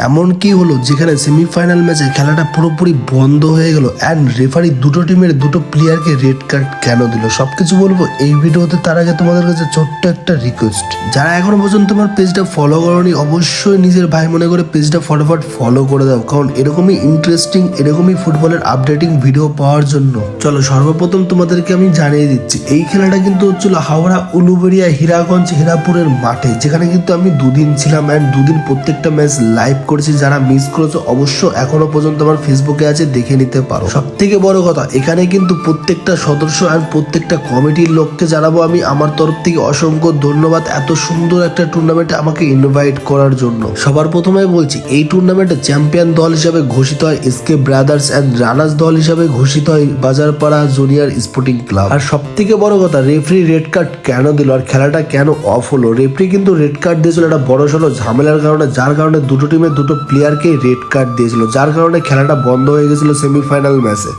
এমন কি হলো যেখানে সেমিফাইনাল ম্যাচে খেলাটা পুরোপুরি বন্ধ হয়ে গেল অ্যান্ড রেফারি দুটো টিমের দুটো প্লেয়ারকে রেড কার্ড কেন দিল সবকিছু বলবো এই ভিডিওতে। তার আগে তোমাদের কাছে ছোট্ট একটা রিকোয়েস্ট, যারা এখনো পর্যন্ত তোমার পেজটা ফলো করোনি অবশ্যই নিজের ভাই মনে করে পেজটা ফটাফট ফলো করে দাও, কারণ এরকমই ইন্টারেস্টিং এরকমই ফুটবলের আপডেটিং ভিডিও পাওয়ার জন্য। চলো সর্বপ্রথম তোমাদেরকে আমি জানিয়ে দিচ্ছি, এই খেলাটা কিন্তু হচ্ছিল হাওড়া উলুবেড়িয়া হীরাগঞ্জ হীরাপুরের মাঠে, যেখানে কিন্তু আমি দুদিন ছিলাম অ্যান্ড দুদিন প্রত্যেকটা ম্যাচ লাইভ করেছি। যারা মিস করেছো অবশ্য এখনো পর্যন্ত আমার ফেসবুকে আছে, দেখে নিতে পারো। সব থেকে বড় কথা, এখানে কিন্তু প্রত্যেকটা সদস্য আর প্রত্যেকটা কমিটির লোককে জানাবো আমি আমার তরফ থেকে অসংখ্য ধন্যবাদ এত সুন্দর একটা টুর্নামেন্টে আমাকে ইনভাইট করার জন্য। সবার প্রথমে বলছি, এই টুর্নামেন্টে চ্যাম্পিয়ন দল হিসাবে ঘোষিত হয় এসকে ব্রাদার্স অ্যান্ড রানার্স দল হিসাবে ঘোষিত হয় বাজারপাড়া জুনিয়র স্পোর্টিং ক্লাব। আর সব থেকে বড় কথা, রেফারি রেড কার্ড কেন দিল আর খেলাটা কেন অফ হলো? রেফারি কিন্তু রেড কার্ড দিয়েছিল একটা বড় সড়ো ঝামেলার কারণে, যার কারণে দুটো টিমের দুটো প্লেয়ারকে রেড কার্ড দিয়েছিল, যার কারণে খেলাটা বন্ধ হয়ে গেছিল সেমিফাইনাল ম্যাচে।